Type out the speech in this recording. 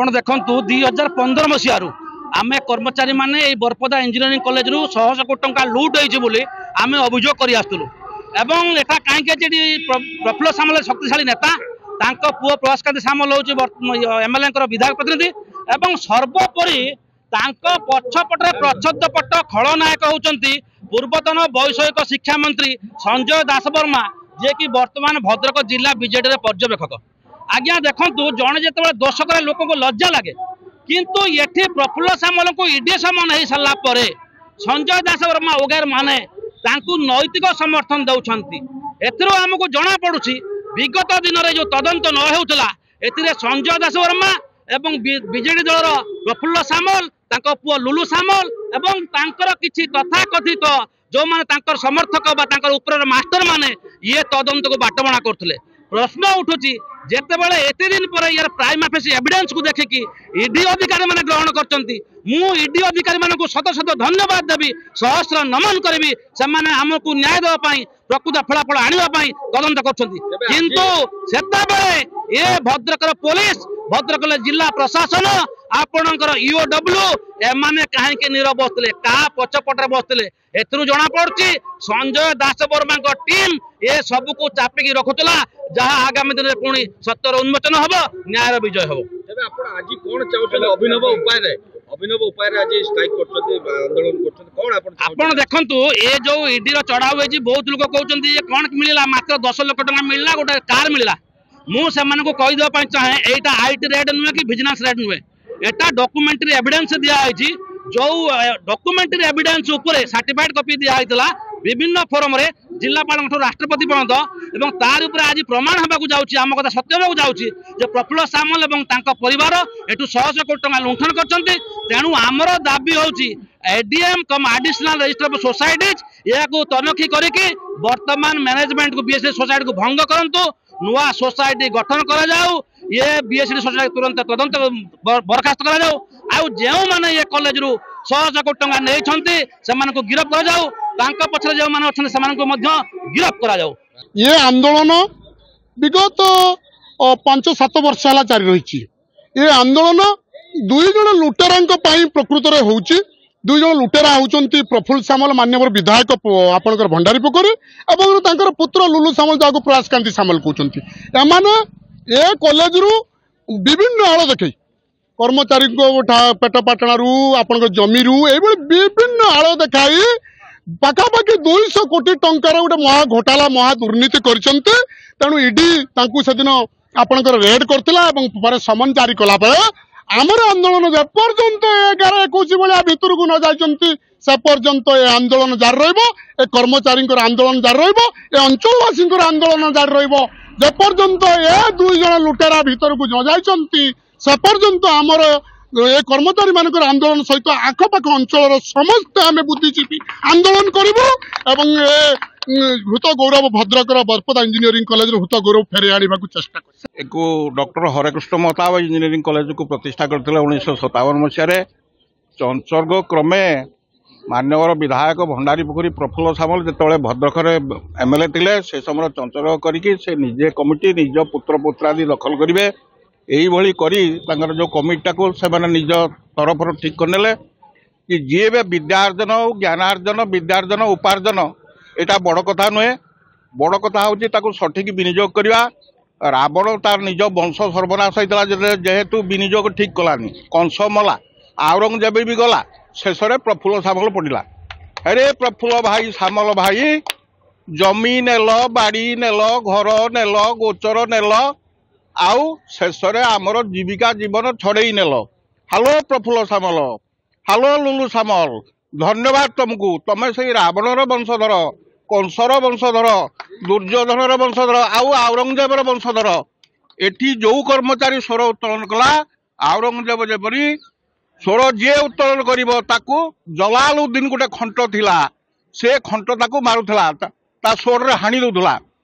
आपण देखु 2015 मसीह आम कर्मचारी माने बरपदा इंजीनियरिंग कॉलेज रु 100 कोटी टंका लुट होती आम अभियोग कर आसलु एवं एटा कहीं प्रफुल्ल सामल शक्तिशाली नेता पुओ प्रकाशकांति सामल हूँ एमएलए विधायक प्रतिनिधि एवं सर्वोपरि पछपटे प्रच्छदपट खलनायक होती पूर्वतन वैषयिक शिक्षा मंत्री संजय दास वर्मा जे कि वर्तमान भद्रक जिला बीजेडी पर्यवेक्षक। आज्ञा देखु जड़े जो दोष करे लोक को लज्जा लगे किंतु ये प्रफुल्ल सामल को ईडी समन हो सारा पर संजय दास वर्मा वगैरह माने नैतिक समर्थन दौरान एमको जना पड़ुछि विगत दिन में जो तदंत न होता संजय दास वर्मा एवं बीजेडी दल प्रफुल्ल सामल पुओ लुलु सामल एवं किसी तथाकथित जो माने समर्थक उपर मास्टर माने ये तदंत को बाटबणा करते प्रश्न उठुची जेतेबेले एते दिन पर यार प्राइम फेसी एविडेंस को देखिकी ईडी अधिकारी माने ग्रहण करचंती मु ईडी अधिकारी मानक शत शत धन्यवाद देवी सहस्र नमन करी से आमको न्याय देवाई प्रकृत फलाफल आने तदंत कर ये भद्रकर पुलिस भद्रक जिला प्रशासन आपणकर ईओडब्ल्यू एमाने कहीं नीरव बसते क्या पछपटे बसते एथरू जना पड़ी संजय दास वर्मा टीम ये सब को चापिकी रखुला जहाँ आगामी दिन में पुणी सत्यर उन्मोचन हम न्याय विजय हम। आज कौन चाहते अभिनव उपाय आज स्ट्राइक आंदोलन कर देखु ये जो ईडी चढ़ाऊ हो बहुत लोग कहते कौन मिलला मात्र 10 लाख टका मिलला गोटे कार मिलला मुझे कहीदेवाई चाहे यहाँ आईटी रेड नुहे कि विजिलेंस रेड नुहे एटा डॉक्यूमेंटरी एविडेंस दिखाई जो डॉक्यूमेंटरी एविडेंस उपरे सर्टिफाइड कॉपी दिखाई विभिन्न फोरम रे जिलापाल राष्ट्रपति पर्यंत तार उपरे आज प्रमाण होगा जाऊँगी आम कथा सत्य होगा जाऊँगी प्रफुल्ल सामल और परिवार एटू 100 कोटी टका लुंठन कर तेणु आमर दाबी होची ADM come additional register of societies या तनखी करके वर्तमान मैनेजमेंट को बीएसडी सोसाइटी को भंग करंतु नुआ सोसाइटी गठन करा जाऊ ये बीएसडी सोसाइटी तुरंत तदंत बरखास्त करा जाऊ आउ जो माने ये कॉलेज रु 100 कोटी टंका नहीं को गिरफ्त करा जाऊ पछरे जो माने अछन समान को मध्य गिरफ्त करा जाऊ। ये आंदोलन विगत 5-7 वर्ष है जारी रही ये आंदोलन दुई जन लुटेरा प्रकृत में होची दुई जन लुटेरा होती प्रफुल्ल सामल माननीय विधायक आपंकर भंडारी पोखरी और पुत्र लुलु सामल जहाँ प्रकाशकांति सामल कहते एमाने ए कॉलेज रु विभिन्न आड़ देखे कर्मचारी पेट पाटणार आपण जमी विभिन्न आड़ देखाई पाखापाखि 200 कोटी टंकार गोटे महा घोटाला महा दुर्नीति करू ईडी से दिन आपंकर रेड कर समन जारी कला आमर आंदोलन जेपर्यंत 11-21 भाया भितर को न जाती से पर्यंत ये आंदोलन जारी रे कर्मचारी आंदोलन जारी रे अंचलवासी आंदोलन जारी जेपर्यंत ये 2 जन लुटेरा भितर को न जाती से पर्यंत आमर ये कर्मचारी मान आंदोलन सहित आखपाख अंचल समस्त आम बुद्धिजीवी आंदोलन करूँ हृत गौरव भद्रकर बरपदा इंजीनियरिंग कॉलेज हृत गौरव फेरे आने चेष्टा कर doctor Harekrushna Mahtab engineering college को प्रतिष्ठा करते 1957 मसीह चंचर्ग क्रमे मान्यवर विधायक भंडारी पोखरी प्रफुल्ल सामल जो भद्रकर एमएलए थे से समय चंचर्ग करके से निजे कमिटी निज पुत्र पुत्रादि दखल करेंगे यही करी जो कमिटा को से निज तरफ ठीक करने कि जी भी विद्यार्जन ज्ञानार्जन विद्यार्जन उपार्जन यहाँ बड़ कथा नुहे बड़ कथा हूँ सठिक विनियोग करवा रावण तार निज वंश सर्वनाश होता जेहेतु विनियोग ठीक कलानी कंस मला औरंगजेब भी गला शेष प्रफुल्ल सामल पड़ा अरे प्रफुल्ल भाई सामल भाई जमी नेल बाड़ी नेल घर नेल गोचर नेल आउ शेष आमर जीविका जीवन छड़े नेल। हालो प्रफुल्ल सामल हालो लुलु सामल धन्यवाद तुमको तुम से रावणर वंशधर कंसर वंशधर दुर्योधनर वंशधर आउ औरंगजेबर वंशधर एटी जो कर्मचारी स्वर उत्तोलन कला औरंगजेब जेपरी स्वर जी उत्तोलन कर जलालुद्दीन गोटे खंट थिला से खंट ताकू मारुथला ता स्वर रे हाणी दउथला